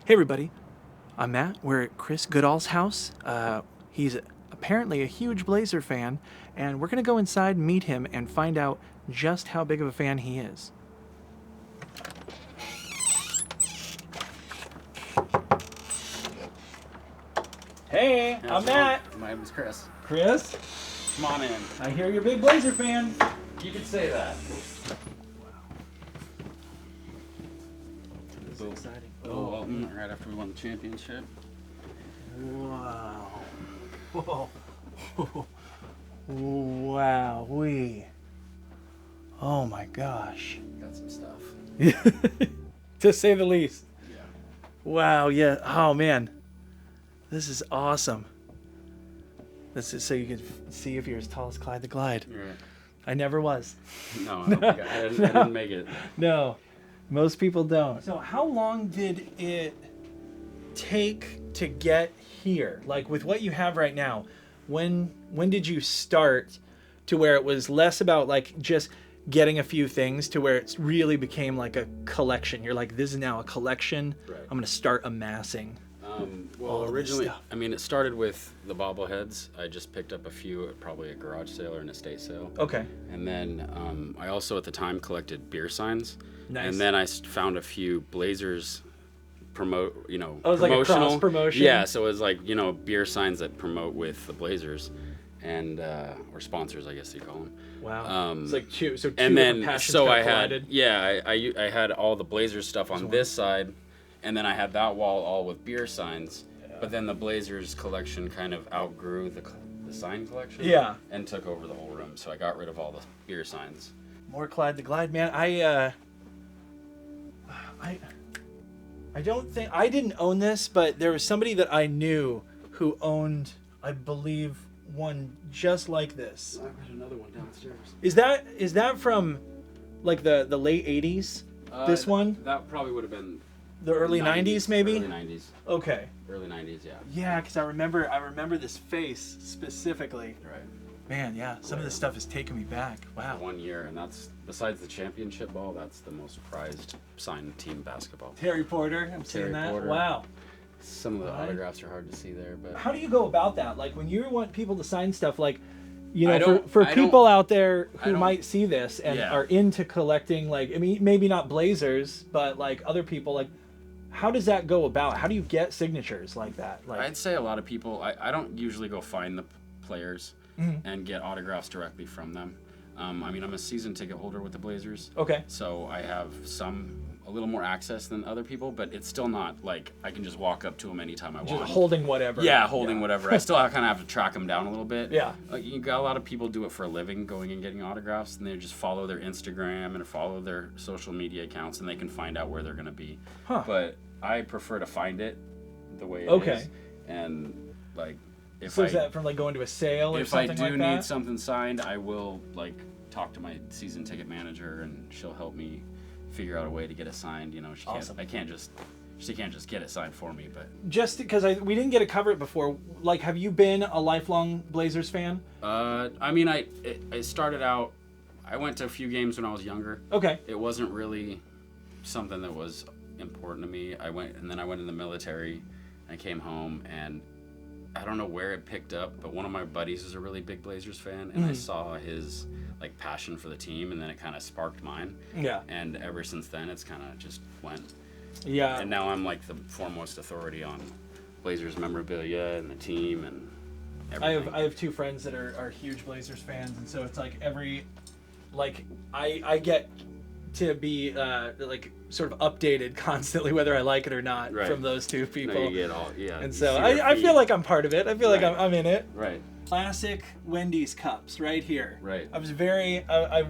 Hey everybody, I'm Matt. We're at Chris Goodall's house. He's apparently a huge Blazer fan, and we're gonna go inside, meet him, and find out just how big of a fan he is. Hey, I'm Matt. My name is Chris. Chris, Come on in. I hear you're a big Blazer fan. You could say that. This is exciting. Walton, right after we won the championship. Wow. Whoa. Wow. Oh my gosh. Got some stuff. To say the least. Yeah. Wow, yeah. Oh man. This is awesome. This is so you can see if you're as tall as Clyde the Glide. Right. I never was. No, I don't think I didn't make it. No. Most people don't. So how long did it take to get here? Like with what you have right now, when did you start to where it was less about like just getting a few things to where it really became like a collection? You're like, this is now a collection. Right. I'm going to start amassing. Well, all of this originally, stuff. I mean, it started with the bobbleheads. I just picked up a few at probably a garage sale or an estate sale. Okay. And then I also at the time collected beer signs. Nice. And then I found a few Blazers Oh, it was like a promotional. cross promotion? Yeah, so it was like, beer signs that promote with the Blazers and or sponsors, I guess you call them. Wow. It's like two And different then passions so got I collided. I had all the Blazers stuff on this side, and then I had that wall all with beer signs. But then the Blazers collection kind of outgrew the sign collection. Yeah. And took over the whole room, so I got rid of all the beer signs. More Clyde the Glide, man. I don't think I didn't own this, but there was somebody that I knew who owned, I believe, one just like this. I've got another one downstairs. Is that from like the late 80s? This one? That probably would have been The early 90s maybe? Early 90s. Okay. Early 90s, yeah. Yeah, because I remember this face specifically. Right. Man, yeah, some of this stuff is taking me back. Wow. 1 year, and that's, besides the championship ball, that's the most prized signed team basketball. Terry Porter, I'm seeing Terry that. Porter. Wow. Some of the Right. autographs are hard to see there, but How do you go about that? Like when you want people to sign stuff, like, I don't- for I don't- people out there I who don't- might see this and Yeah. are into collecting, like, I mean, maybe not Blazers, but like other people, like, how does that go about? How do you get signatures like that? Like, I'd say a lot of people, I don't usually go find the players Mm-hmm. and get autographs directly from them. I mean, I'm a season ticket holder with the Blazers. okay, So I have a little more access than other people, but it's still not like I can just walk up to them anytime I just want. holding whatever. Yeah, holding whatever. I still kind of have to track them down a little bit. Yeah. Like you got a lot of people do it for a living, going and getting autographs, and they just follow their Instagram and follow their social media accounts, and they can find out where they're going to be. Huh. But I prefer to find it the way it is. Okay. And like if So I is that from like going to a sale or if I something do like need that? something signed, I will like talk to my season ticket manager, and she'll help me figure out a way to get it signed. She Awesome. she can't just get it signed for me, but Just because we didn't get to cover it before. Like, have you been a lifelong Blazers fan? I mean, I started out. I went to a few games when I was younger. Okay. It wasn't really something that was important to me. I went in the military. I came home, and I don't know where it picked up, but one of my buddies is a really big Blazers fan, and I saw his like passion for the team, and then it kind of sparked mine. Yeah. And ever since then, it's kind of just went. Yeah. And now I'm like the foremost authority on Blazers memorabilia and the team and everything. I have two friends that are huge Blazers fans, and so it's like I get to be like sort of updated constantly whether I like it or not Right. from those two people. No, you get all, yeah. And you so see their I feed. feel like I'm part of it. I feel like Right. I'm in it. Right. Classic Wendy's cups right here. Right. I was very I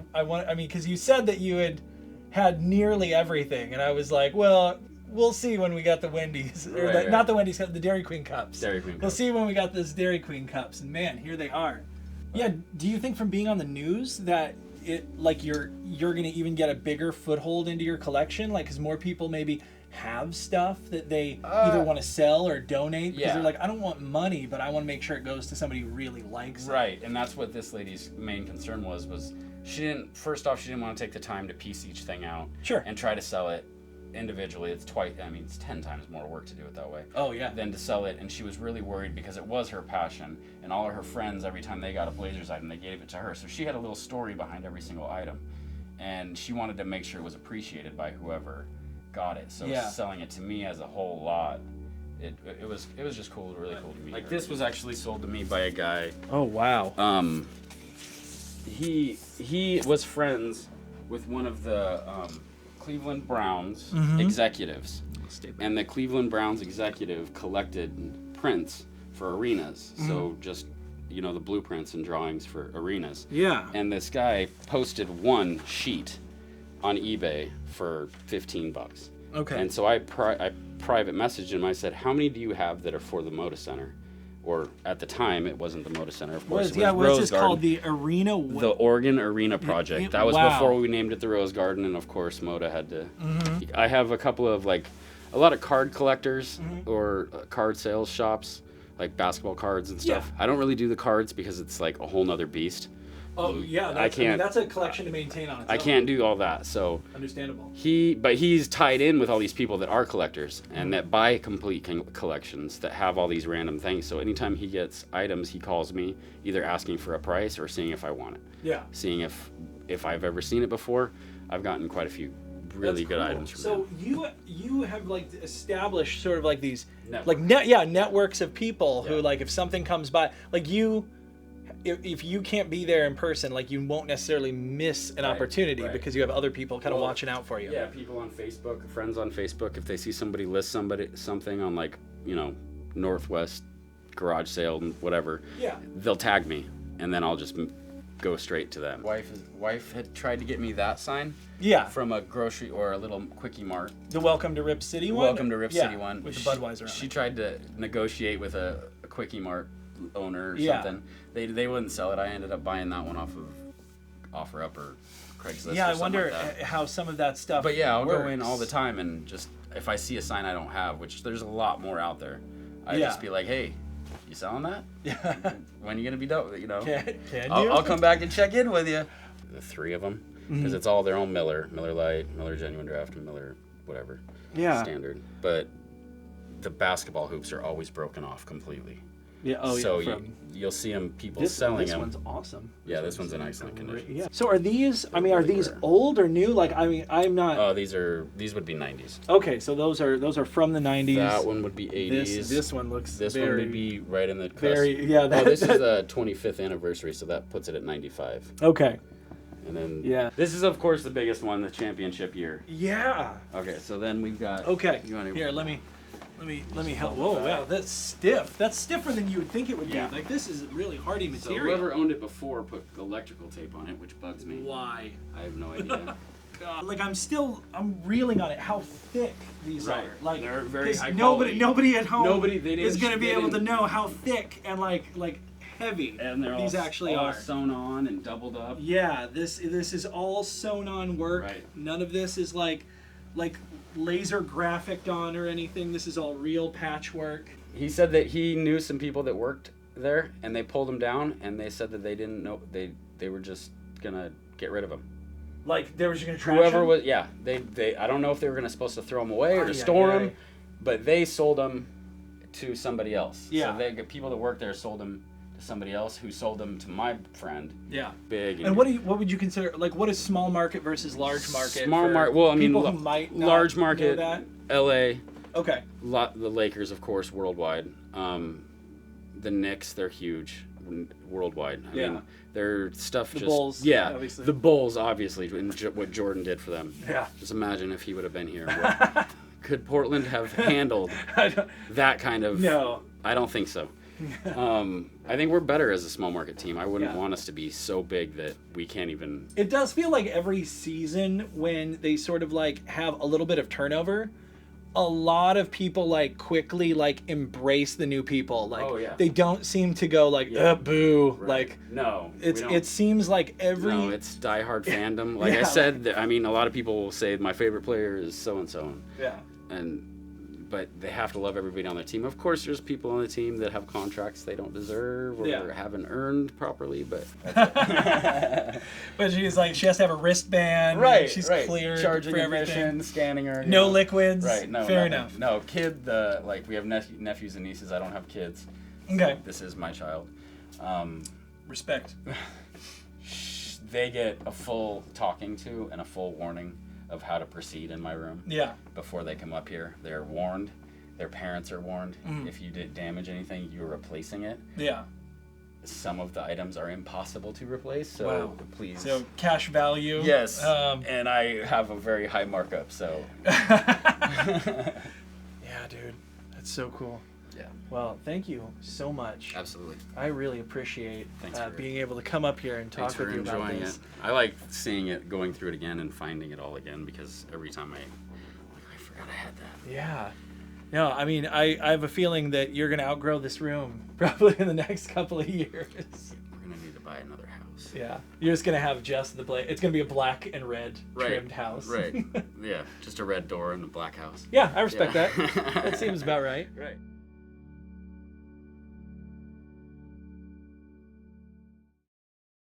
mean because you said that you had nearly everything, and I was like, well, we'll see when we got the Wendy's or Right. not the Wendy's cup, the Dairy Queen cups. Dairy Queen We'll cups. see when we got those Dairy Queen cups, and man, here they are. Yeah. Do you think from being on the news that it like you're gonna even get a bigger foothold into your collection, like because more people maybe have stuff that they either want to sell or donate because yeah. they're like, I don't want money, but I want to make sure it goes to somebody who really likes it. Right, and that's what this lady's main concern was she didn't want to take the time to piece each thing out Sure. and try to sell it individually, it's twice. I mean, it's 10 times more work to do it that way. Oh yeah. Than to sell it, and she was really worried because it was her passion, and all of her friends, every time they got a Blazers item, they gave it to her. So she had a little story behind every single item, and she wanted to make sure it was appreciated by whoever got it. So selling it to me as a whole lot, it was just cool, really cool to me. Like this was actually sold to me by a guy. Oh wow. He was friends with one of the Cleveland Browns executives, and the Cleveland Browns executive collected prints for arenas. So just the blueprints and drawings for arenas. Yeah. And this guy posted one sheet on eBay for $15. Okay. And so I private messaged him. I said, "How many do you have that are for the Moda Center?" Or at the time, it wasn't the Moda Center, of course. What's this called? The Arena? The Oregon Arena Project. That was before we named it the Rose Garden, and of course, Moda had to. I have a couple of a lot of card collectors or card sales shops, like basketball cards and stuff. Yeah. I don't really do the cards because it's like a whole nother beast. Oh yeah, that's a collection to maintain on its own. I can't do all that, so understandable. But he's tied in with all these people that are collectors and that buy complete collections that have all these random things. So anytime he gets items, he calls me, either asking for a price or seeing if I want it. Yeah. Seeing if I've ever seen it before. I've gotten quite a few really good items from him. So you have established sort of these Networks. Networks of people who if something comes by if you can't be there in person, you won't necessarily miss an opportunity because you have other people kind of watching out for you. Yeah, people on Facebook, friends on Facebook, if they see somebody list something on Northwest garage sale and whatever, they'll tag me, and then I'll just go straight to them. Wife had tried to get me that sign. Yeah. From a grocery or a little quickie mart. The Welcome to Rip City one. Welcome to Rip City one with the Budweiser on She it. tried to negotiate with a quickie mart owner or something. They wouldn't sell it. I ended up buying that one off of OfferUp or Craigslist. Yeah, or I wonder like how some of that stuff. But yeah, I'll works. go in all the time and just if I see a sign I don't have, which there's a lot more out there, I just be like, hey, you selling that? Yeah. When are you gonna be done? Can you? I'll come back and check in with you. The three of them, because it's all their own Miller Lite, Miller Genuine Draft, and Miller whatever. Yeah. Standard. But the basketball hoops are always broken off completely. Yeah. Oh, so yeah. You'll see people selling them. This one's awesome. Yeah, this one's in excellent condition. Yeah. So are these? I mean, are these old or new? I'm not. Oh, these would be 90s. Okay, so those are from the 90s. That one would be 80s. This one looks. This one would be right in the cusp. This is the 25th anniversary, so that puts it at 95. Okay. And then this is of course the biggest one, the championship year. Yeah. Okay, so then we've got. Okay. Here, let me help. Whoa, wow, that's stiff. That's stiffer than you would think it would be. This is really hardy material. So whoever owned it before put electrical tape on it, which bugs me. Why? I have no idea. God. I'm reeling on it. How thick these are. They're very high quality. Nobody at home is going to be able to know how thick and heavy and they're these actually all are. Sewn on and doubled up. Yeah, this is all sewn on work. Right. None of this is like laser graphic on or anything. This is all real patchwork. He said that he knew some people that worked there and they pulled him down and they said that they didn't know they were just gonna get rid of him. They were just gonna trash whoever him? was they I don't know if they were supposed to throw him away or to store him, but they sold him to somebody else. Yeah. So people that worked there sold him to somebody else who sold them to my friend. Yeah. Big. And what would you consider what is small market versus large market? Small market. Well, I mean, people who might not large market. know that? L.A. Okay. The Lakers, of course, worldwide. The Knicks, they're huge worldwide. I mean, their stuff the just Bulls, yeah. Obviously. The Bulls, obviously, and what Jordan did for them. Yeah. Just imagine if he would have been here. Could Portland have handled that kind of? No. I don't think so. I think we're better as a small market team. I wouldn't want us to be so big that we can't even. It does feel like every season when they sort of have a little bit of turnover, a lot of people quickly embrace the new people. They don't seem to go boo. Right. No. It seems like every. No, it's diehard fandom. I said, I mean, a lot of people will say my favorite player is so and so. Yeah. And but they have to love everybody on their team. Of course, there's people on the team that have contracts they don't deserve or haven't earned properly, but that's it. But she's like, she has to have a wristband. Right, she's right. cleared Charging for admission, everything. scanning her. No liquids. Right, no. Fair nothing. enough. No, kid, like we have nephews and nieces. I don't have kids. Okay. So this is my child. Respect. They get a full talking to and a full warning of how to proceed in my room. Yeah. Before they come up here, they're warned. Their parents are warned. If you did damage anything, you're replacing it. Yeah. Some of the items are impossible to replace, so wow. please. So cash value. Yes. And I have a very high markup, so. Yeah, dude. That's so cool. Yeah. Well, thank you so much. Absolutely. I really appreciate Thanks for being able to come up here and talk with you about enjoying this. it. I like seeing it, going through it again, and finding it all again, because every time I forgot I had that. Yeah. No, I mean, I have a feeling that you're going to outgrow this room probably in the next couple of years. We're going to need to buy another house. Yeah. You're just going to have just the black. It's going to be a black and red trimmed house. Right. Yeah. Just a red door and a black house. Yeah, I respect Yeah. that. That seems about right. Right.